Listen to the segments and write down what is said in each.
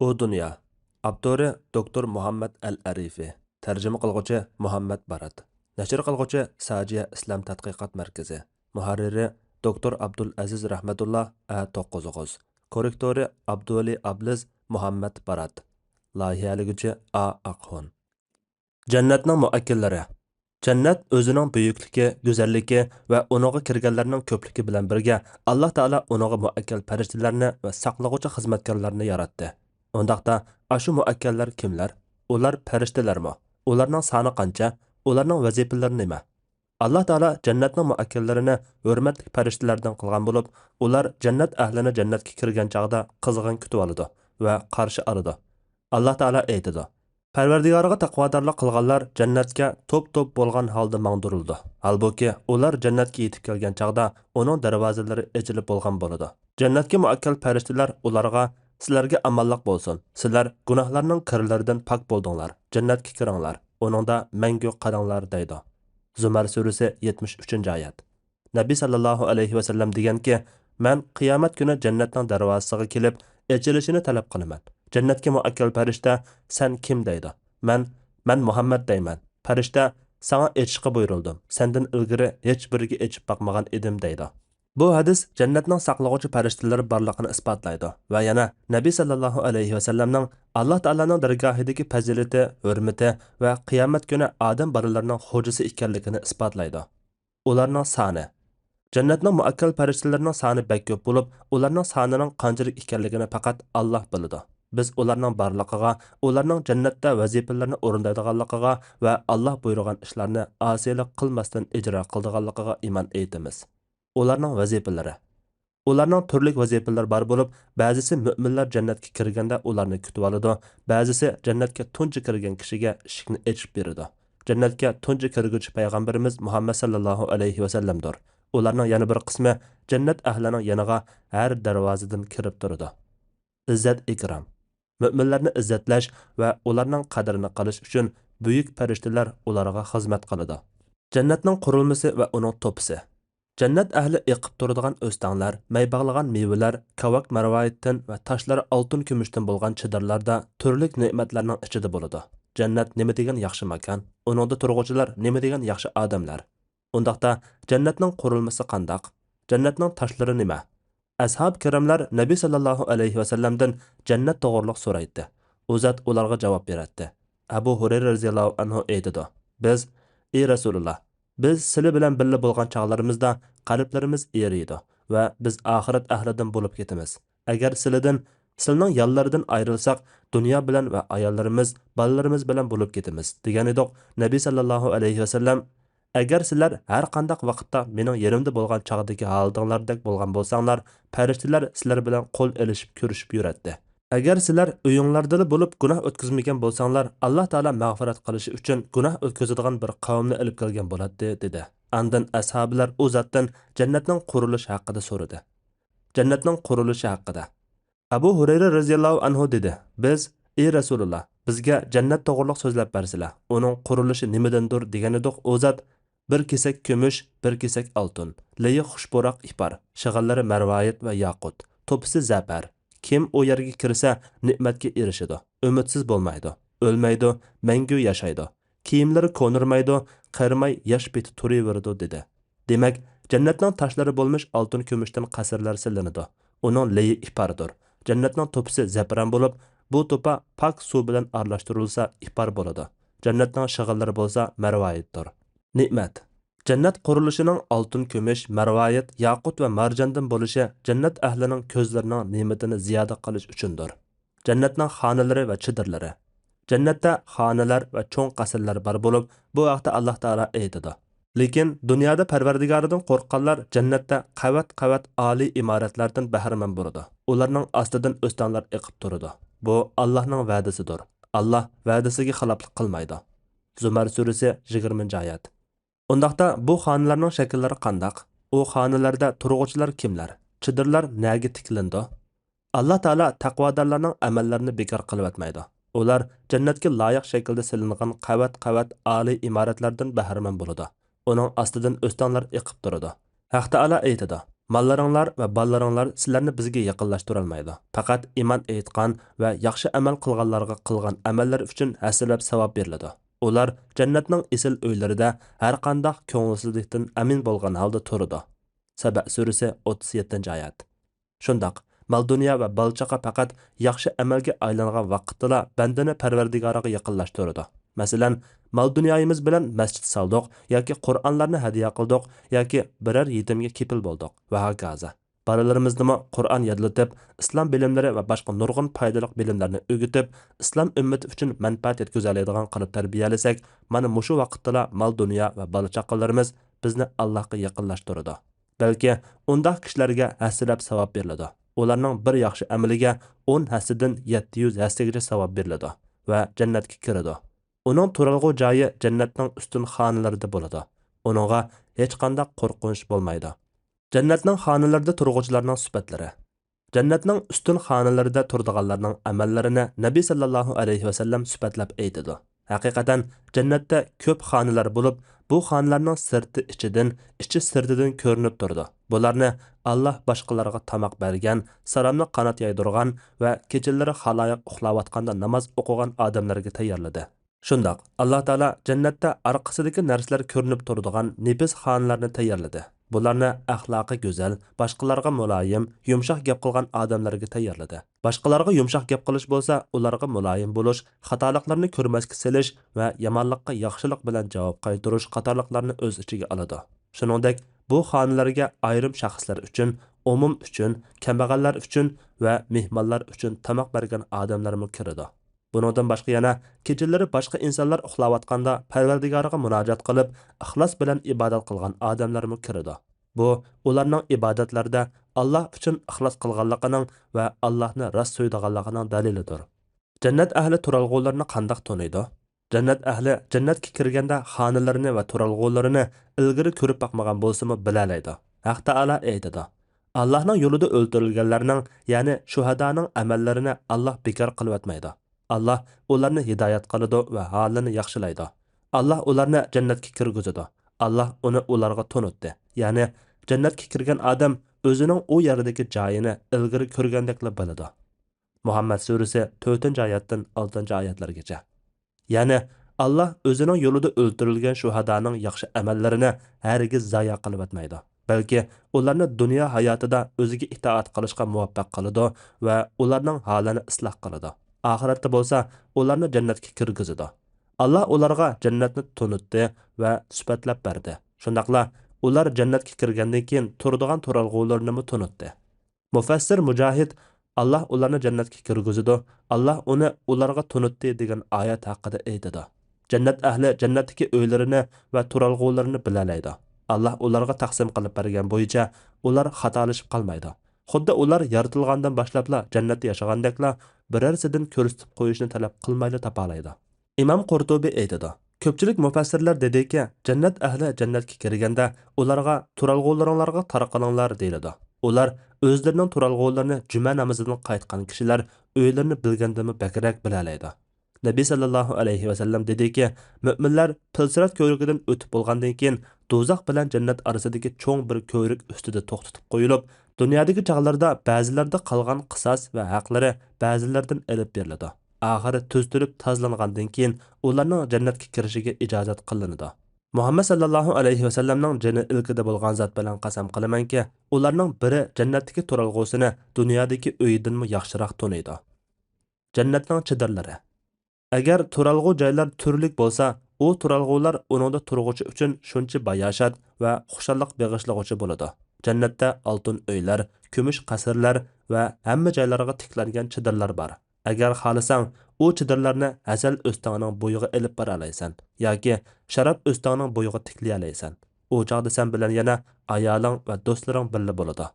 O Dünya. Abdori Doktor Muhammad Al-Arifi. Tərcümə qılğıcı Muhammad Barat. Nəşr qılğıcı Saciyə İslam Tədqiqat Mərkəzi. Müharriri Doktor Abdul Aziz Rahmetullah A9. Korrektori Abduli Abliz Muhammad Barat. Layihəligücü A Aqhun. Cənnətnin müəkkilləri. Cənnət özünün böyüklüyü, gözəlligi və onağa kirganlarning ko'pligi bilan birga Alloh taolo onağa muakkal farishtalarni va saqlag'uvchi xizmatkorlarni yaratdi. Undaqda ashu muakkallar kimlar? Ular farishtalarmi? Ularning soni qancha? Ularning vazifalari nima? Alloh taolo jannatning muakkallarini hurmatli farishtalardan qilgan bo'lib, ular jannat ahlini jannatga kirgan chaqda qizg'in kutib oladi va qarshi oladi. Alloh taolo aytadi: Parvardigoriga taqvodorlik qilganlar jannatga top-top bo'lgan holda mangdurildi. Halbuki ular jannatga yetib kelgan chaqda uning darvozalari ochilib bo'lgan bo'ladi. Jannatga muakkal farishtalar ularga: "Sizlarga amonlik bo'lsin. Sizlar gunohlarning kirlaridan pok bo'ldinglar. Jannatga kiringlar. Uningda mangu qadinglar" deydi. Zumar surasi 73-oyat. Nabiy sallallohu alayhi va sallam deganki: "Men qiyomat kuni jannatning darvozasiga kelib, ochilishini talab qilaman. Jannatga muakkal farishta: Sen kim deydi? Men Muhammad deyman. Farishta: Sana echishga buyurildim. Sendan ilgari hech biriga echib baqmagan edim deydi. Bu hadis jannatning saqlag'uvchi farishtalari borligini isbotlaydi va yana Nabiy sallallohu alayhi va sallamning Alloh taolaning dargohidagi fazilati, hurmati va qiyomat kuni odam bolalarining xo'jasi ekanligini isbotlaydi. Ularning soni. Jannatning muakkal farishtalarining soni bek ko'p bo'lib, ularning sonining qanchalik ekanligini faqat Alloh biladi. Biz ularning borligiga, ularning jannatda vazifalarni o'rindaydiganligiga va Alloh buyurgan ishlarni osiylik qilmasdan ijro qildiganligiga iymon etamiz. Ularning vazifalari. Ularning turli vazifalari bor bo'lib, ba'zisi mu'minlar jannatga kirganda ularni kutib oladi, ba'zisi jannatga tunji kirgan kishiga eshikni ochib beradi. Jannatga tunji kirguvchi payg'ambarimiz Muhammad sallallohu alayhi va sallamdir. Ularning yana bir qismi jannat ahlining yoniga har darvozadan kirib turadi. Izzat ikram. Müminlarni izzatlash va ularning qadrini qilish uchun buyuk farishtalar ularga xizmat qiladi. Jannatning qurilmasi va uning to'pisi. Jannat ahli eqib turadigan o'stanglar, maybag'lagan mevalar, kavak marvoyatdan va tashlari oltin kumushdan bo'lgan chidirlarda turli ne'matlarning ichida bo'ladi. Jannat nima degan yaxshi makon, uningda turg'uvchilar nima degan yaxshi odamlar. Undaqda jannatning qurilmasi qandaq? Jannatning tashlari nima? Ashab kiramlar Nabiy sallallohu alayhi va sallamdan jannat to'g'riliq so'raydi. U zot ularga javob beradi. Abu Hurayra radhiyallohu anhu aytadi: "Biz, ey Rasululloh, biz sizlar bilan birga bo'lgan chaqlarimizda qalblarimiz eriydi va biz oxirat ahlidan bo'lib ketamiz. Agar sizlarning yonlaridan ayrilsak, dunyo bilan va ayollarimiz, bolalarimiz bilan bo'lib ketamiz" degan edik. Nabiy sallallohu alayhi va sallam: Agar sizlar har qanday vaqtda mening yerimda bo'lgan chaqdagi holatinglardek bo'lgan bo'lsanglar, farishtalar sizlar bilan qo'l elishib ko'rishib yuradi. Agar sizlar uyinglarda bo'lib gunoh o'tkazmagan bo'lsanglar, Alloh taolo mag'firat qilishi uchun gunoh o'tkazadigan bir qavmni olib kelgan bo'ladi dedi. Andan ashabilar u zotdan jannatning qurilishi haqida so'radi. Jannatning qurilishi haqida. Abu Hurayra radhiyallohu anhu dedi: "Biz, ey Rasululloh, bizga jannat to'g'riliq so'zlab bersizlar. Uning qurilishi nimadandir?" degan edik. O zot: bir kesak kumush, bir kesak oltin, layi xushbo'roq ipar, shag'allari marvoyat va yaqut, to'pisi zafar. Kim u yerga kirsa, ne'matga erishadi, umidsiz bo'lmaydi, o'lmaydi, mangu yashaydi. Kiyimlari ko'nirmaydi, qarimay yosh beti turaveradi dedi. Demak, jannatning tashlari bo'lmish oltin kumushdan qasrlar silinadi. Uning layi ipardir. Jannatning to'pisi zafran bo'lib, bu to'pa pak suv bilan aralashtirilsa ipar bo'ladi. Jannatning shag'allari bo'lsa marvoyatdir. Ne'mat. Jannat qurilishining oltin kumush, marvoyat, yaqut va marjandan bo'lishi jannat ahlining ko'zlarining ne'matini ziyoda qilish uchundir. Jannatning xonalari va chidirlari. Jannatda xonalar va cho'ng qasrlar bor bo'lib, bu vaqtda Alloh taolo aytadi: "Lekin dunyoda Parvardigoridan qo'rqqanlar jannatda qavat-qavat oliy imoratlardan bahramand bo'ladi. Ularning ostidan o'stanlar eqib turadi. Bu Allohning va'dasidir. Alloh va'dasiga xiloflik qilmaydi." Zumar surasi 20-oyat. Undaqda bu xonalarning shakllari qandaq? U xonalarda turg'uvchilar kimlar? Chidirlar nega tiklindi? Alloh taolo taqvodorlarning amallarini bekor qilib atmaydi. Ular jannatga loyiq shaklda silingan qavat-qavat oliy imoratlardan bahramand bo'ladi. Uning ostidan o'stanlar eqib turadi. Haq taolo aytadi: Mollaringlar va bolalaringlar sizlarni bizga yaqinlashtirolmaydi. Faqat iymon etgan va yaxshi amal qilganlarga qilgan amallar uchun hasilab savob beriladi. Ular jannatning isil uylarida har qanday ko'ngilsizlikdan amin bo'lgan holda turadi. Saba surasi 37-oyat. Shundaq, mal dunyo va balchaqa faqat yaxshi amalga aylangan vaqtda bandani Parvardigoriga yaqinlashtiradi. Masalan, mal dunyoyimiz bilan masjid saldiq yoki Qur'onlarni hadiya qildik yoki biror yetimga kepil bo'ldik va hokazo. Bolalarimizni Qur'on yodlatib, islom bilimlari va boshqa nurg'un foydali bilimlarni o'rgatib, islom ummati uchun manfaat yetkazadigan qilib tarbiyalasak, mana mushu vaqtda mal dunyo va bola chaqalarimiz bizni Allohga yaqinlashtiradi. Balki undaq kishilarga hasilab savob beriladi. Ularning bir yaxshi amaliga 10 hasidan 700 hasigacha savob beriladi va jannatga kiradi. Uning turalg'u joyi jannatning ustun xonalarida bo'ladi. Uningga hech qanday qo'rqinch bo'lmaydi. Jannatning xonalarida turg'uvchilarning sifatlari. Jannatning ustun xonalarida turadiganlarning amallarini Nabiy sallallohu alayhi vasallam sifatlab aytadi. Haqiqatan jannatda ko'p xonalar bo'lib, bu xonalarning sirti ichidan, ichi sirtidan ko'rinib turdi. Bularni Alloh boshqalarga tamoq bergan, salomni qanot yaydirgan va kechalari xaloyiq uxlayotganda namoz o'qigan odamlarga tayyorladi. Shundoq, Alloh taolo jannatda orqasidagi narsalar ko'rinib turadigan nefis xonalarni tayyorladi. Bularni axloqi go'zal, boshqalarga muloyim, yumshoq gap qilgan odamlarga tayyorladi. Boshqalarga yumshoq gap qilish bo'lsa, ularga muloyim bo'lish, xatoliklarni ko'rmasga selish va yomonlikqa yaxshilik bilan javob qaytarish qatorliqlarni o'z ichiga oladi. Shuningdek, bu xonalarga ayrim shaxslar uchun, umum uchun, kambag'allar uchun va mehmonlar uchun tamoq bergan odamlarmi kiradi. Buningdan boshqa yana kechalari boshqa insonlar uxlayotganda Parvardigoriga murojaat qilib, ixlos bilan ibodat qilgan odamlarmi kiradi. Bu ularning ibodatlarida Alloh uchun ixlos qilganligining va Allohni rost so'ydiganligining dalilidir. Jannat ahli turalg'ularni qandoq taniydi? Jannat ahli jannatga kirganda xonalarini va turalg'ularini ilgari ko'rib boqmagan bo'lsa-mu bilalaydi. Haq taolo aytadi: Allohning yo'lida o'ldirilganlarning, ya'ni shuhadoning amallarini Alloh bekor qilib o'tmaydi. Allah ularni hidoyat qiladi va holini yaxshilaydi. Allah ularni jannatga kirgizadi. Allah uni ularga tunutdi. Ya'ni jannatga kirgan odam o'zining u yerdagi joyini ilgari ko'rgandekla biladi. Muhammad surasi 4-oyatdan 6-oyatlargacha. Ya'ni Allah o'zining yo'lida o'ldirilgan shuhadoning yaxshi amallarini hargiz zoya qilib o'tmaydi. Balki ularni dunyo hayotida o'ziga itoat qilishga muvaffaq qiladi va ularning holini isloh qiladi. Oxiratda bo'lsa, ularni jannatga kirgizadi. Alloh ularga jannatni tunutdi va sifatlab berdi. Shundaqla ular jannatga kirgandan keyin turadigan turalg'ularni tunutdi. Mufassir Mujohid Alloh ularni jannatga kirgizadi, Alloh uni ularga tunutdi degan oyat haqida aytadi. Jannat ahli jannatdagi uylarini va turalg'ularni bilalaydi. Alloh ularga taqsim qilib bergan bo'yicha ular xatolashib qolmaydi. Xuddi ular yaratilgandan boshlabla jannatda yashagandekla birarsidan ko'rsatib qo'yishni talab qilmayli topalaydi. Imom Qurtubi aytadi: Ko'pchilik mufassirlar dediki, jannat ahli jannatga kirganda ularga turalg'ularinglarga tarqalinglar deyiladi. Ular o'zlarining turalg'ularini juma namozidan qaytgan kishilar o'ylarini bilgandimi bakrak bilalaydi. Nabiy sallallohu alayhi vasallam dediki, mu'minlar pilsirat ko'rigidan o'tib bo'lgandan keyin do'zax bilan jannat orasidagi cho'ng bir ko'rik ustida to'xtatib qo'yilib, dunyodagi chog'larda ba'zilarda qolgan qisos va haqlari ba'zilardan elib beriladi. Oxiri to'ztirib tozlangandan keyin ularning jannatga kirishiga ijozat qilinadi. Muhammad sallallohu alayhi vasallamning jini ilkida bo'lgan zot bilan qasam qilamanki, ularning biri jannatdagi turalg'usini dunyodagi uyidanmi yaxshiroq taniydi. Jannatning chidirlari. Agar turalg'u joylar turlik bo'lsa, u turalg'ular uningda turg'uchi uchun shuncha bayoshat va xushalliq beg'ishlig'uchi bo'ladi. Jannatda oltin uylar, kumush qasrlar va hamma joylarga tiklangan chidirlar bor. Agar xohlasang, u chidirlarni asal o'stog'ining bo'yiga ilib bora olaysan yoki sharob o'stog'ining bo'yiga tiklay olaysan. U chog'da sen bilan yana ayoling va do'stlaring birga bo'ladi.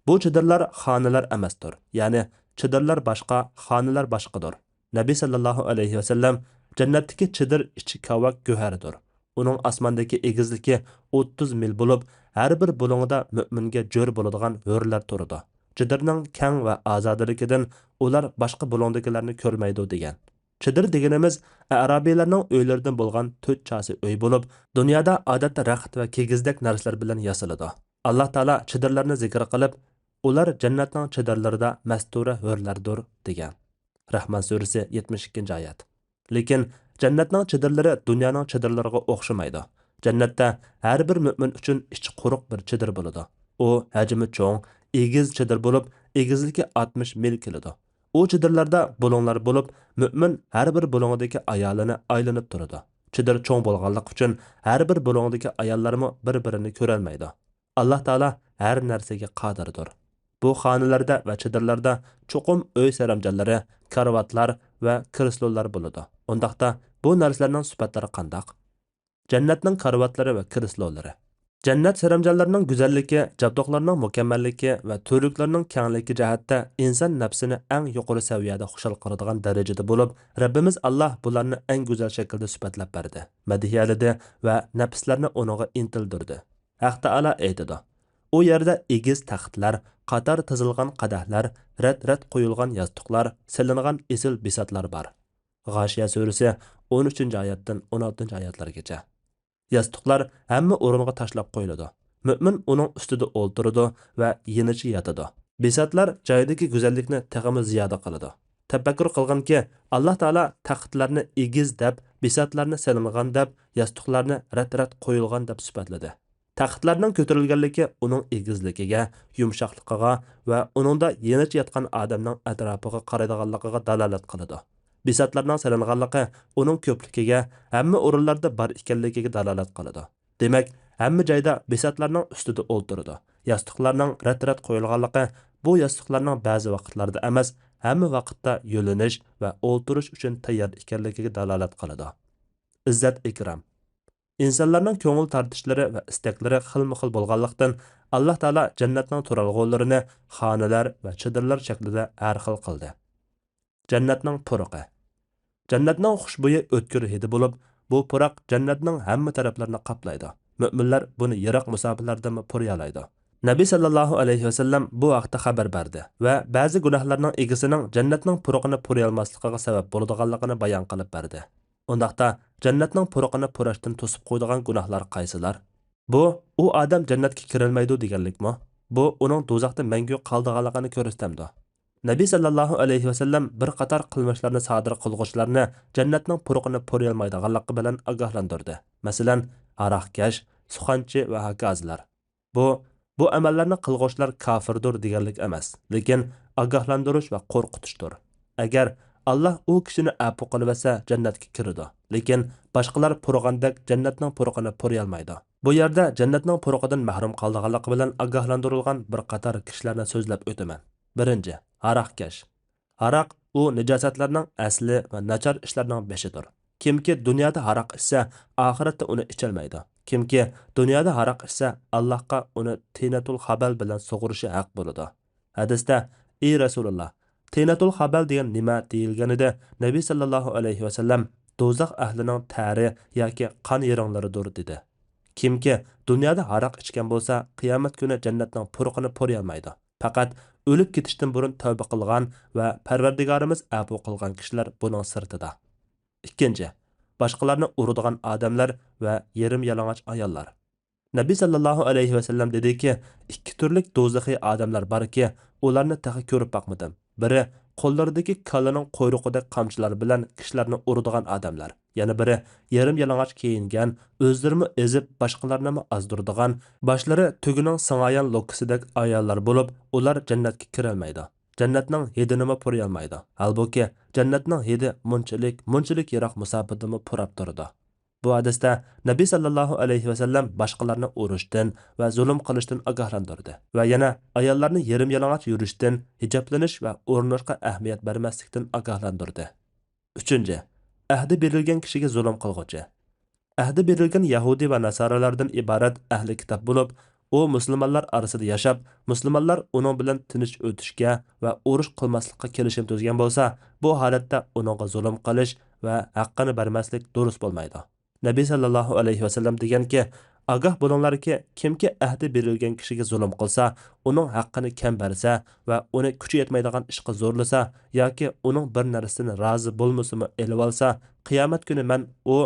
Bu chidirlar xonalar emasdir. Ya'ni chidirlar boshqa, xonalar boshqadir. Nabiy sallallohu alayhi vasallam jannatdagi chidir ichi kavak go'haridir. Uning osmondagi egizligi 30 mil bo'lib, har bir bo'lingida mu'minga jo'r bo'ladigan hurlar turadi. Chidirning keng va ozodaligidan ular boshqa bo'lingdagilarni ko'rmaydi degan. Chidir deganimiz arabiylarning uylaridan bo'lgan 4 chasi uy bo'lib, dunyoda odatda raxt va kegizdak narsalar bilan yasaladi. alloh taolo chidirlarni zikr qilib, ular jannatning chidirlarida mastura hurlardir degan. Rahman surasi 72 oyat. Lekin jannatning chidirlari dunyoning chidirlariga o'xshamaydi. Jannatda har bir mo'min uchun ichi quruq bir chidir bo'ladi. U hajmi cho'ng, egiz chidir bo'lib, egizligi 60 mil keladi. U chidirlarda bulonglar bo'lib, mo'min har bir bulongdagi ayolini aylanib turadi. Chidir cho'ng bo'lganligi uchun har bir bulongdagi ayollarmi bir-birini ko'rolmaydi. Alloh taolo har narsaga qodirdir. Bu xonalarda va chidirlarda cho'qim uy saramjonlari, karvatlar va kreslolar bo'ladi. Undaqda bu narsalarning sifatlari qandoq? Jannatning karvatlari va kreslolari. Jannat saramjonlarining go'zalligi, jabdoqlarning mukammalligi va to'rliklarning kengligi jihatda inson nafsini eng yuqori saviyada xushal qiladigan darajada bo'lib, Rabbimiz Alloh bularni eng go'zal shaklda sifatlab berdi, madhiyaladi va nafslarni uninga intildirdi. Haq Taala aytadi: "U yerda egiz taxtlar, qator tizilgan qadahlar, rat-rat qo'yilgan yostiqlar, silingan esil bisatlar bor." G'oshiya surasi 13-oyatdan 16-oyatlargacha. Yostiqlar hamma o'ringa tashlab qo'yiladi. Mo'min uning ustida o'ltiradi va yenichi yotadi. Bisatlar joydagi go'zallikni teg'imi ziyoda qiladi. Tafakkur qilganki, Alloh taolo taxtlarni egiz deb, bisatlarni silingan deb, yostiqlarni rat-rat qo'yilgan deb sifatladi. Taxtlarning ko'tarilganligi uning egizligiga, yumshoqligiga va uningda yenichi yotgan odamning atrofiga qaraydiganligiga dalolat qiladi. Bisatlarning silinganligi uning ko'pligiga, hamma o'rinlarda bor ekanligiga dalolat qiladi. Demak, hamma joyda bisatlarning ustida o'ltiradi. Yostiqlarning rat-rat qo'yilganligi bu yostiqlarning ba'zi vaqtlarda emas, hamma vaqtda yo'linish va o'ltirish uchun tayyor ekanligiga dalolat qiladi. Izzat ikram. İnsanlarning ko'ngil tortishlari va istaklari xilma-xil bo'lganlikdan Alloh taolo jannatning turalg'onlarini xonalar va chidirlar shaklida har xil qildi. Jannatning puruqi. Jannatning xushbo'yi o'tkir hidi bo'lib, bu puroq jannatning hamma taraflarini qoplaydi. Mo'minlar buni yiroq musofalardan puryalaydi. Nabiy sallallohu alayhi vasallam bu haqda xabar berdi va ba'zi gunohlarning egisining jannatning puruqini purayolmasligiga sabab bo'ladiganligini bayon qilib berdi. Undaqda jannatning puruqini purashdan to'sib qo'ydigan gunohlar qaysilar? Bu u odam jannatga kirilmaydi deganlikmi? Bu uning do'zaxda mangu qoldiganligini ko'rsatadi. Nabiy sallallohu alayhi vasallam bir qator qilmishlarni sodir qilguvchilarni jannatning puruqini purayolmaydiganligi bilan ogohlantirdi. Masalan, aroqkash, suxanchi va hokazolar. Bu amallarni qilguvchilar kofirdir deganlik emas, lekin ogohlantirish va qo'rqitishdir. Agar Allah u kishini afu qilib olsa jannatga kiradi, lekin boshqalar purg'andek jannatning puruqini purayolmaydi. Bu yerda jannatning puruqidan mahrum qolganligi bilan ogohlantirilgan bir qator kishilarni so'zlab o'taman. Birinchi, aroqkash. Aroq u nijosatlarning asli va nachar ishlarning beshidir. Kimki dunyoda aroq ichsa, oxiratda uni icholmaydi. Kimki dunyoda aroq ichsa, Allohga uni tinatul xabal bilan sug'urishi haq bo'ladi. Hadisda: "Ey Rasululloh, tinatul xabal degan nima?" deyilganida Nabiy sallallohu alayhi vasallam do'zax ahlining tari yoki qon yeronglaridir dedi. Kimki dunyoda aroq ichgan bo'lsa, qiyomat kuni jannatning puruqini purayolmaydi. Faqat o'lib ketishdan burun tavba qilgan va Parvardigorimiz afu qilgan kishilar buning sirtida. Ikkinchi, boshqalarni uradigan odamlar va yerim yalang'och ayollar. Nabiy sallallohu alayhi vasallam dediki, ikki turlik do'zaxiy odamlar borki, ularni tahi ko'rib boqmadim. Biri qo'llaridagi kalaning quyruqidek qamchilar bilan kishilarni uradigan odamlar. Yana biri yerim yalang'och kiyingan, o'zlarini ezib boshqalarni azdiradigan, boshlari tugining singayan lokisidek ayollar bo'lib, ular jannatga kirolmaydi. Jannatning hidini purayolmaydi. Halbuki jannatning hidi munchalik yiroq musofatini purab turadi. Bu hadisda Nabiy sallallohu alayhi vasallam boshqalarni urishdan va zulm qilishdan ogohlantirdi va yana ayollarni yerim yalang'och yurishdan, hijoblanish va o'rinishga ahamiyat bermaslikdan ogohlantirdi. Uchinchi, ahdi berilgan kishiga zulm qilguvchi. Ahdi berilgan Yahudi va Nasoralardan iborat ahli kitob bo'lib, u musulmonlar orasida yashab, musulmonlar uning bilan tinch o'tishga va urush qilmaslikka kelishim tuzgan bo'lsa, bu holatda uningga zulm qilish va haqqini bermaslik durust bo'lmaydi. Nabiy sallallohu alayhi vasallam deganki, ogoh bo'linglarki, kimki ahdi berilgan kishiga zulm qilsa, uning haqqini kam bersa va uni kuchi yetmaydigan ishga zo'rlasa yoki uning bir narsasini rozi bo'lmasimi elib olsa, qiyomat kuni men u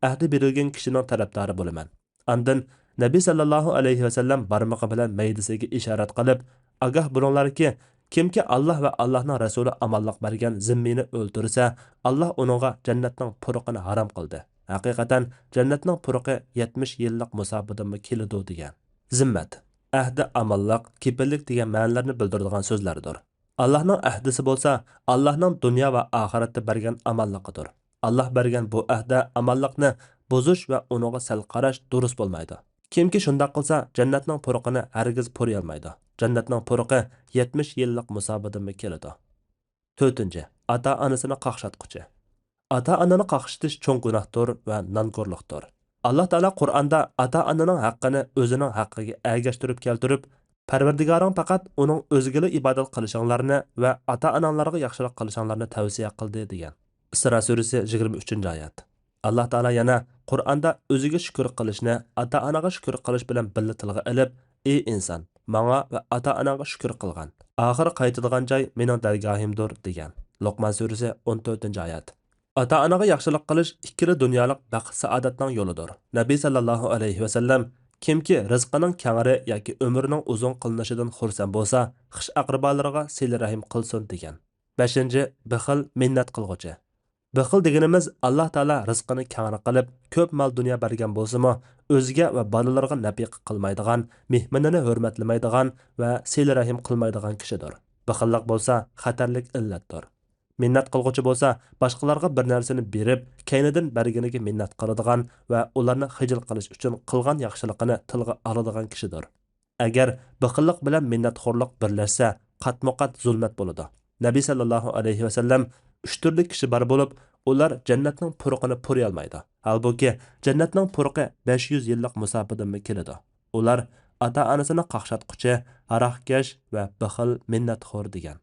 ahdi berilgan kishining tarafdori bo'laman. Ondan Nabiy sallallohu alayhi vasallam barmog'i bilan maydasiga ishorat qilib, "Agah bo'linglarki, kimki Alloh va Allohning rasuli amonliq bergan zimmini o'ldirsa, Alloh uningga jannatning puruqini harom qildi. Haqiqatan jannatning puruqi 70 yillik musobadan keladi" degan. Zimmat, ahdi, amonliq, kepillik degan ma'nolarni bildiradigan so'zlardir. Allohning ahdisi bo'lsa, Allohning dunyo va oxiratda bergan amonliqidir. Alloh bergan bu ahda amonliqni buzish va uningga sal qarash durust bo'lmaydi. Kimki shunday qilsa, jannatning puruqini hargiz puriy olmaydi. Jannatning puruqi 70 yillik musobadan keladi. 4. Ota-onasini qaqshatquchi. Ota-onani qaqshatish cho'ng gunohdir va nonko'rlikdir. Alloh taolo Qur'onda ota-onaning haqqini o'zining haqqiga ergashtirib keltirib, Parvardigoring faqat uning o'ziga ibodat qilishinglarni va ota-onanglarga yaxshilik qilishinglarni tavsiya qildi degan. Isro surasi 23-oyat. Alloh taolo yana Qur'onda o'ziga shukr qilishni ota-onaga shukr qilish bilan birga tilga olib, "Ey inson, menga va ota-onaga shukr qilgan. Oxir qaytadigan joy mening dargohimdir" degan. Luqman surasi 14-oyat. Ota-onaga yaxshilik qilish ikkili dunyolik baxt saodatning yo'lidir. Nabiy sallallohu alayhi vasallam kimki rizqining kengri yoki umrining uzun qilinishidan xursand bo'lsa, xish aqrabolariga sil rahim qilsin degan. 5. Bixil minnat qilg'uchi. Bixil deganimiz Alloh taolo rizqini kengri qilib, ko'p mol dunyo bergan bo'lsa-mu, o'ziga va bolalarga nafiq qilmaydigan, mehmonini hurmatlamaydigan va sil rahim qilmaydigan kishidir. Bixillik bo'lsa xatarlik illatdir. Minnat qilg'uchi bo'lsa, boshqalarga bir narsani berib, keynidan berganiga minnat qiladigan va ularni xijil qilish uchun qilgan yaxshiligini tilga oladigan kishidir. Agar bixillik bilan minnatxo'rlik birlashsa, qatmoqat zulmat bo'ladi. Nabiy sallallohu alayhi vasallam 3 turli kishi bor bo'lib, ular jannatning puruqini puriy olmaydi. Halbuki jannatning puruqi 500 yillik musobadan keladi. Ular ota-onasini qaqshatquchi, aroqkash va bixil minnatxo'r degan.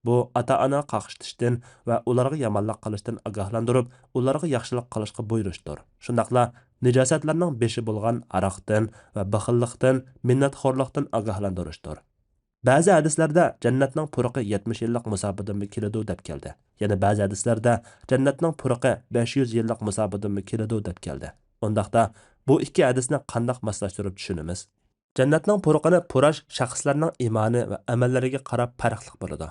Bu ota-ona qaqshatishdan va ularga yomonlik qilishdan ogohlantirib, ularga yaxshilik qilishga buyurishdir. Shundaqla nijosatlarning beshi bo'lgan aroqdan va bixillikdan, minnatxo'rlikdan ogohlantirishdir. Ba'zi hadislarda jannatning puruqi 70 yillik musobadan keladi deb keldi. Yana ba'zi hadislarda jannatning puruqi 500 yillik musobadan keladi deb keldi. Undaqda bu ikki hadisni qanday moslashtirib tushunamiz? Jannatning puruqini purash shaxslarning iymoni va amallariga qarab farqli bo'ladi.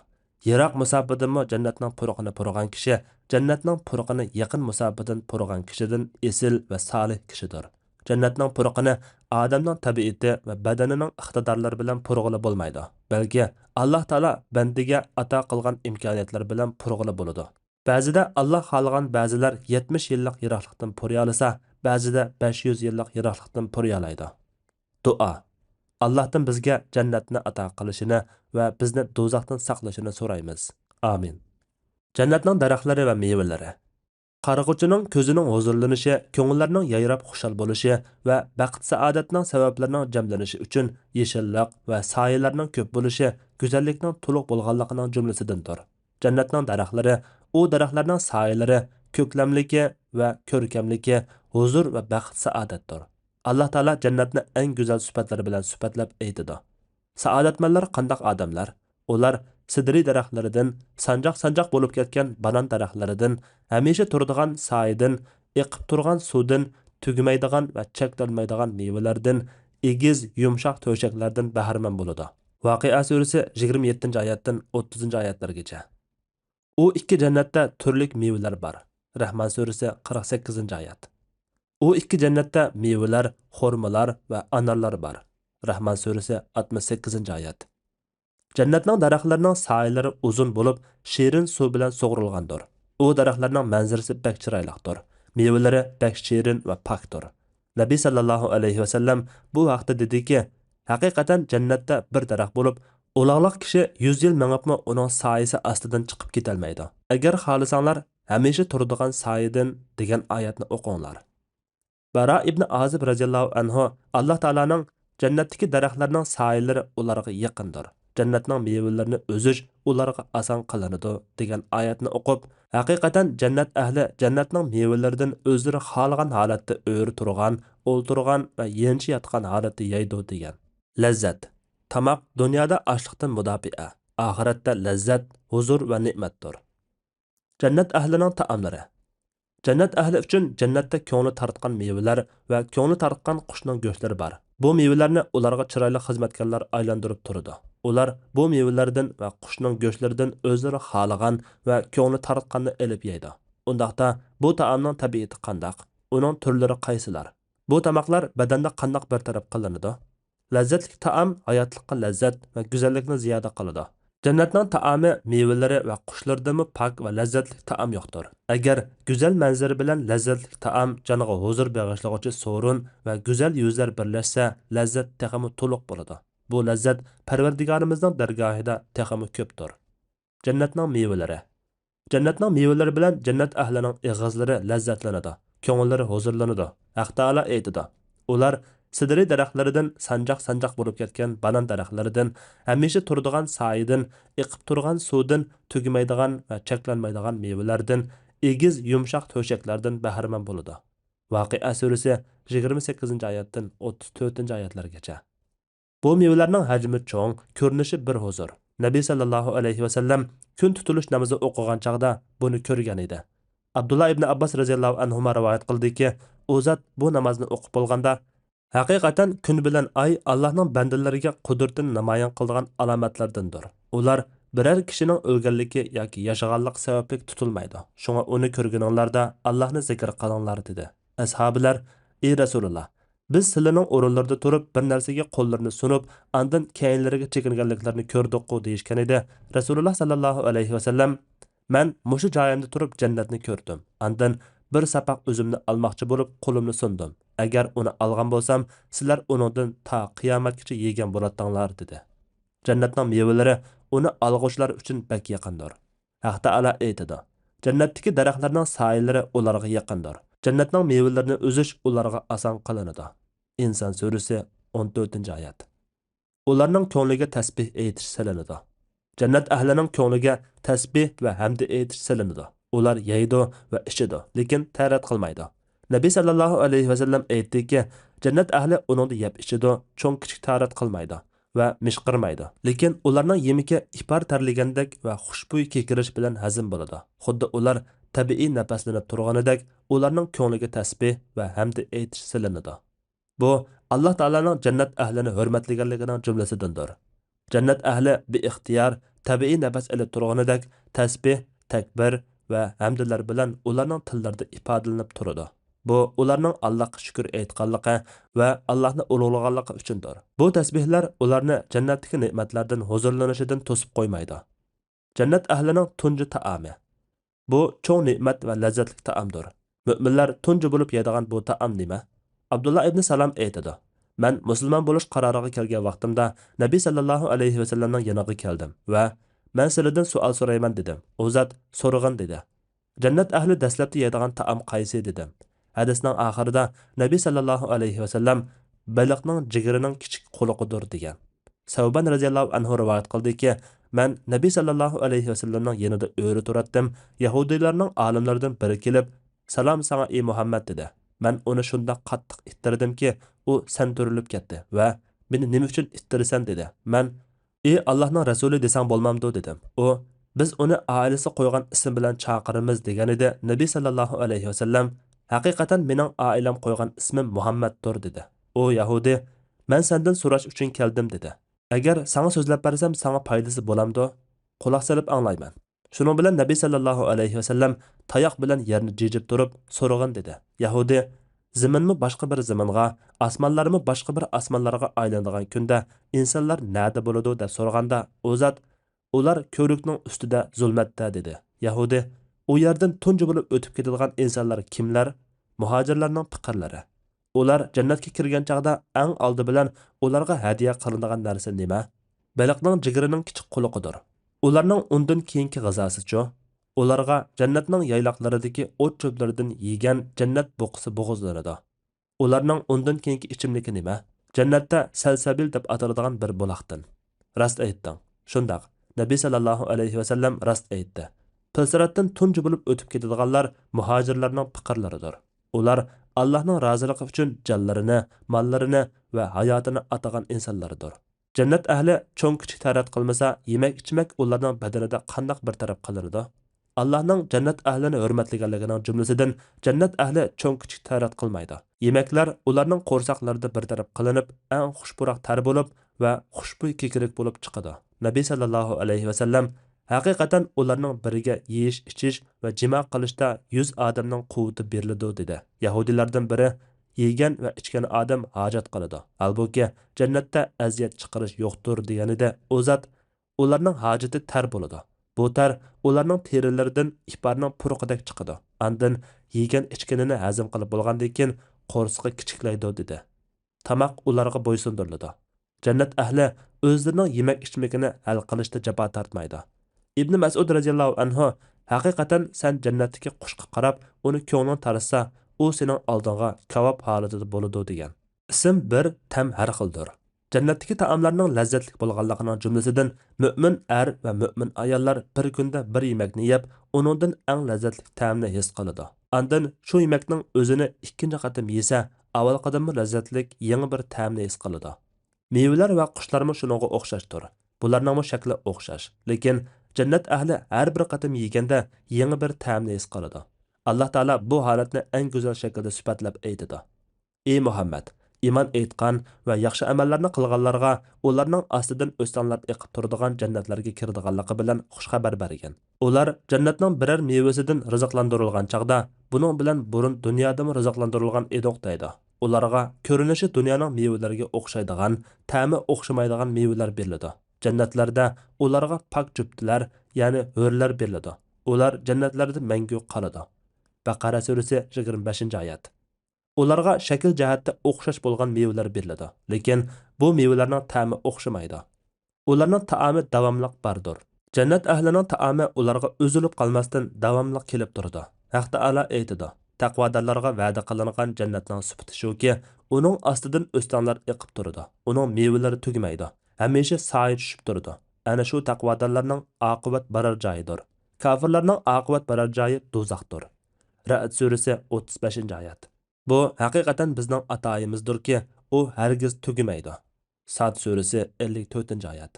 Yiroq musobadanmi jannatning puruqini purgan kishi jannatning puruqini yaqin musobadan purgan kishidan esil va solih kishidir. Jannatning puruqini odamning tabiati va badanining iqtidorlari bilan purg'ili bo'lmaydi. Balki Alloh taolo bandiga ato qilgan imkoniyatlar bilan purg'ili bo'ladi. Ba'zida Alloh xohlagan ba'zilar 70 yillik yiroqlikdan puriy olsa, ba'zida 500 yillik yiroqlikdan puriy oladi. Duo. Allohdan bizga jannatni ato qilishini va bizni do'zaxdan saqlashini so'raymiz. Amin. Jannatning daraxtlari va mevalari. Qarag'uchining ko'zining huzurlanishi, ko'ngillarning yayrab xushal bo'lishi va baxt saodatning sabablarining jamlanishi uchun yeshillik va soyalarning ko'p bo'lishi go'zallikning to'liq bo'lganligining jumlasidandir. Jannatning daraxtlari, u daraxtlarning soyalari, ko'klamligi va ko'rkamligi huzur va baxt saodatdir. Alloh taolo jannatni eng go'zal sifatlari bilan sifatlab aytadi. Saodatmanlar qanday odamlar? Ular sidri daraxtlaridan, sanjoq-sanjoq bo'lib ketgan banan daraxtlaridan, hamisha turadigan soyidan, eqib turgan suvdan, tugmaydigan va cheklanmaydigan mevalardan, egiz, yumshoq to'shaklardan bahramand bo'ladi. Voqea surasi 27-oyatdan 30-oyatlargacha. U ikki jannatda turli mevalar bor. Rahmon surasi 48-oyat. U ikki jannatda mevalar, xurmolar va anorlar bor. Rahmon surasi 68-oyat. Jannatning daraxtlarining soyalari uzun bo'lib, shirin suv bilan sug'urilgandir. U daraxtlarning manzarasi bak chiroylidir. Mevalari bak shirin va pokdir. Nabiy sallallohu alayhi vasallam bu vaqtda dediki, haqiqatan jannatda bir daraxt bo'lib, uloqliq kishi 100 yil mengibmi uning soyasi ostidan chiqib ketolmaydi. Agar xohlasanglar, hamisha turadigan soyadan degan oyatni o'qinglar. Bara ibn Azib radhiyallohu anhu Alloh taolaning jannatdagi daraxtlarning soyalari ularga yaqindir. Jannatning mevalarini o'zish ularga oson qilinadi degan oyatni o'qib, haqiqatan jannat ahli jannatning mevalaridan o'zlari xohlagan holatda o'ri turgan, o'ltirgan va yenchi yotgan holatda yeydi degan. Lazzat. Tamoq dunyoda ochlikdan mudofaa, oxiratda lazzat, huzur va ne'matdir. Jannat ahlining taomlari. Jannat ahli uchun jannatda ko'ngli tortgan mevalar va ko'ngli tortgan qushning go'shtlari bor. Bu mevalarni ularga chiroyli xizmatkorlar aylantirib turadi. Ular bu mevalardan va qushning go'shtlaridan o'zlari xohlagan va ko'ngli tartganni elib yeydi. Undaqda bu taomning tabiati qandaq? Uning turlari qaysilar? Bu tamoqlar badanda qandaq bartaraf qilinadi? Lazzatli taom hayotlikqa lazzat va go'zallikni ziyoda qiladi. Jannatning taomi mevalari va qushlardimi pok va lazzatli taom yo'qdir. Agar go'zal manzara bilan lazzatli taom joniga huzur bag'ishlovchi so'rin va go'zal yuzlar birlashsa, lazzat texmi to'liq bo'ladi. Bu lazzat Parvardigorimizning dargohida texmi ko'pdir. Jannatning mevalari. Jannatning mevalari bilan jannat ahlining ig'izlari lazzatlanadi, ko'ngillari huzurlanadi. Haq Taolo aytadi: ular sidri daraxtlaridan sanjaq-sanjaq bo'lib ketgan banan daraxtlaridan, hamisha turadigan soyidan, iqib turgan suvdan, tugamaydigan va cheklanmaydigan mevalardan, egiz yumshoq to'shaklardan bahramand bo'ladi. Voqea surasi 28-oyatdan 34-oyatlargacha. Bu mevalarning hajmi cho'ng, ko'rinishi bir huzur. Nabiy sallallohu alayhi va sallam kun tutilish namozi o'qigan chaqda buni ko'rgan edi. Abdullah ibn Abbas radhiyallohu anhu rivoyat qildiki, u zot bu namozni o'qib bo'lganda haqiqatan kun bilan ay Allohning bandalariga qudratini namoyon qiladigan alomatlardandir. Ular biror kishining o'lganligi yoki yashaganlik sababli tutilmaydi. Shunga uni ko'rganinglarda Allohni zikr qilinglar dedi. Ashabilar: "Ey Rasululloh, biz sizlarning o'rinlarda turib bir narsaga qo'llarini sunib, andan keyinlariga chekinganliklarini ko'rdik-ku" deyishgan edi. Rasululloh sallallohu alayhi va sallam: "Men mushu joyimda turib jannatni ko'rdim. Andan bir sapaq o'zimni almoqchi bo'lib qo'limni sundim. Agar uni olgan bo'lsam, sizlar uningdan ta qiyomatgacha yegan bo'ladinglar" dedi. Jannatning mevalari uni olg'uvchilar uchun bak yaqindir. Haq Taolo aytadi: "Jannatdagi daraxtlarning soyalari ularga yaqindir. Jannatning mevalarini uzish ularga oson qilinadi." Inson surasi 14-oyat. Ularning ko'ngliga tasbih aytish silinadi. Jannat ahlining ko'ngliga tasbih va hamd aytish silinadi. Ular yeydi va ichidi, lekin tarat qilmaydi. Nabiy sallallohu alayhi va sallam aytdiki, jannat ahli uningda yeb ichidi, cho'ng kichik tarat qilmaydi va mishqirmaydi. Lekin ularning yemiki ipar tarligandek va xushbo'y kekirish bilan hazm bo'ladi. Xuddi ular tabiiy nafaslanib turganidek, ularning ko'ngliga tasbih va hamd aytish silinadi. Bu Alloh taolaning jannat ahlini hurmatlaganligining jumlasidandir. Jannat ahli beixtiyor tabiiy nafas olib turganidek tasbih, takbir va hamdlar bilan ularning tillarida ifodalanib turadi. Bu ularning Allohga shukr aytganligi va Allohni ulug'laganligi uchundir. Bu tasbihlar ularni jannatdagi ne'matlardan huzurlanishidan to'sib qo'ymaydi. Jannat ahlining tunji taomi. Bu cho'ng ne'mat va lazzatli taomdir. Mu'minlar tunji bo'lib yeydigan bu taom nima? Abdullah ibn Salam aytadi: "Men musulmon bo'lish qaroriga kelgan vaqtimda Nabiy sallallohu alayhi va sallamning yoniga keldim va men sizlardan savol so'rayman dedim. U zot so'rag'in dedi. Jannat ahli dastlabda yeydigan taom qaysi dedim. Hadisning oxirida Nabiy sallallohu alayhi va sallam baliqning jigirining kichik quloqidir degan. Savban radhiyallohu anhu rivoyat qildiki, men Nabiy sallallohu alayhi va sallamning yonida o'ri turatdim. Yahudiylarning olimlaridan biri kelib, "Salom sana ey Muhammad" dedi. Men uni shunday qattiq ittirdimki, u santurilib ketdi va "Meni nima uchun ittirasan" dedi. Men "Ey Allohning rasuli desang bo'lmamdi" dedim. U "Biz uni oilasi qo'ygan ism bilan chaqiramiz" degan edi. Nabiy sallallohu alayhi va sallam "Haqiqatan mening oilam qo'ygan ismim Muhammaddir" dedi. U Yahudi "Men sendan so'rash uchun keldim" dedi. "Agar sana so'zlab bersam, sana foydasi bo'lamdi? Quloq solib anglayman." Shuning bilan Nabiy sallallohu alayhi va sallam tayoq bilan yerni jijib turib so'rag'in dedi. Yahudi "Zaminmi boshqa bir zaminga, osmonlarmi boshqa bir osmonlarga aylanadigan kunda insonlar nada bo'ladi" deb so'raganda, u zot "Ular ko'rikning ustida zulmatda" dedi. Yahudi "U yerdan tunji bo'lib o'tib ketadigan insonlar kimlar?" Muhojirlarning fiqirlari. Ular jannatga kirgan chaqda eng oldi bilan ularga hadiya qilinadigan narsa nima? Baliqning jigirining kichik quloqidir. Ularning undan keyingi g'azosichi? Ularga jannatning yayloqlaridagi o't cho'plaridan yegan jannat bo'qisi bo'g'izlanadi. Ularning undan keyingi ichimligi nima? Jannatda salsabil deb ataladigan bir buloqdan. Rost aytding. Shundaq. Nabiy sallallohu alayhi va sallam rost aytdi. Pilsiratdan tunji bo'lib o'tib ketadiganlar muhojirlarning fiqirlaridir. Ular Allohning roziligi uchun jonlarini, mollarini va hayotini atagan insonlardir. Jannat ahli cho'ng kichik tarat qilmasa, yemak-ichmak ularning badanida qandaq bir taraf qilinadi? Allohning jannat ahlini hurmatlaganligining jumlasidan jannat ahli cho'ng kichik tarat qilmaydi. Yemeklar ularning qo'rsaqlarida bir taraf qilinib, eng xushpuroq tar bo'lib va xushbo'y kekirik bo'lib chiqadi. Nabiy sallallohu alayhi vasallam haqiqatan ularning biriga yeyish, ichish va jima qilishda 100 odamning quvvati beriladi dedi. Yahudilardan biri yegan va ichgan odam hojat qiladi. Albuki jannatda aziyat chiqarish yo'qdir deganida o zot ularning hojati tar bo'ladi. Bu tar ularning terilaridan iparning puruqidek chiqadi. Andin yegan ichganini hazm qilib bo'lgandan keyin qo'rsqi kichiklaydi dedi. Tamoq ularga bo'ysundiriladi. Jannat ahli o'zlarining yemak ichmakini hal qilishda jafo tortmaydi. Ibn Mas'ud radhiyallohu anhu haqiqatan sen jannatdagi qushqa qarab uni ko'ngling tarasa, u sening oldingga kavob holatida bo'ladi degan. Ism bir tam har xildir. Jannatdagi taomlarning lazzatli bo'lganligining jumlasidan mo'min er va mo'min ayollar bir kunda bir yemakni yeb, uningdan eng lazzatli ta'mni his qiladi. Ondan shu yemakning o'zini ikkinchi qatim yesa, avval qadamda lazzatlik yangi bir ta'mni his qiladi. Meyvelar va qushlarmi shuningga o'xshashdir. Bularning shakli o'xshash, lekin jannat ahli har bir qatim yeganda yangi bir ta'mni his qiladi. Alloh taolo bu holatni eng go'zal shaklda sifatlab aytadi. Ey Muhammad, iymon etgan va yaxshi amallarni qilganlarga ularning ostidan o'stanlar eqib turadigan jannatlarga kiradiganligi bilan xush xabar bergan. Ular jannatning biror mevasidan rizqlantirilgan chaqda, buning bilan burun dunyoda rizqlantirilgan edik deydi. Ularga ko'rinishi dunyoning mevalariga o'xshaydigan, ta'mi o'xshamaydigan mevalar beriladi. Jannatlarda ularga pak juftlar, ya'ni hurlar beriladi. Ular jannatlarda mangu qoladi. Baqara surasi 25-oyat. Ularga shakl jihatda o'xshash bo'lgan mevalar beriladi, lekin bu mevalarning ta'mi o'xshamaydi. Ularning taomi davomli bardir. Jannat ahlining taomi ularga uzilib qolmasdan davomli kelib turadi. Haq taolo aytadi: Taqvodorlarga va'da qilingan jannatning sifati shuki, uning ostidan o'stanlar eqib turadi. Uning mevalari tugmaydi. Hamisha soy tushib turadi. Ana shu taqvodorlarning oqibat barar joyidir. Kofirlarning oqibat barar joyi do'zaxdir. Ra'd surasi 35-oyat. Bu haqiqatan bizning atoyimizdirki, u hargiz tugimaydi. Sad surasi 54-oyat.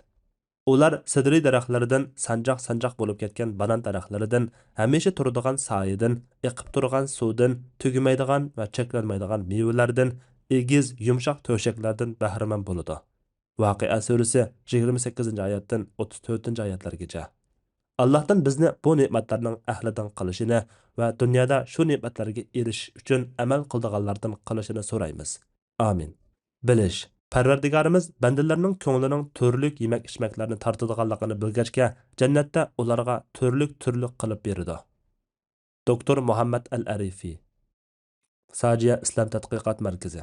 Ular sidri daraxtlaridan sanjaq-sanjaq bo'lib ketgan banan daraxtlaridan, hamisha turadigan soyidan, eqib turgan suvdan, tugimaydigan va cheklanmaydigan mevalardan, egiz, yumshoq to'shaklardan bahramand bo'ladi. Voqea surasi 28-oyatdan 34-oyatlargacha. Allohdan bizni bu ne'matlarning ahlidan qilishini va dunyoda shu ne'matlarga erishish uchun amal qildiganlardan qilishini so'raymiz. Amin. Bilish. Parvardigorimiz bandalarning ko'nglining turli yemak-ichmaklarni tortadiganligini bilgachga, jannatda ularga turli qilib beradi. Doktor Muhammad al-Arifi, Sajiya Islom tadqiqot markazi.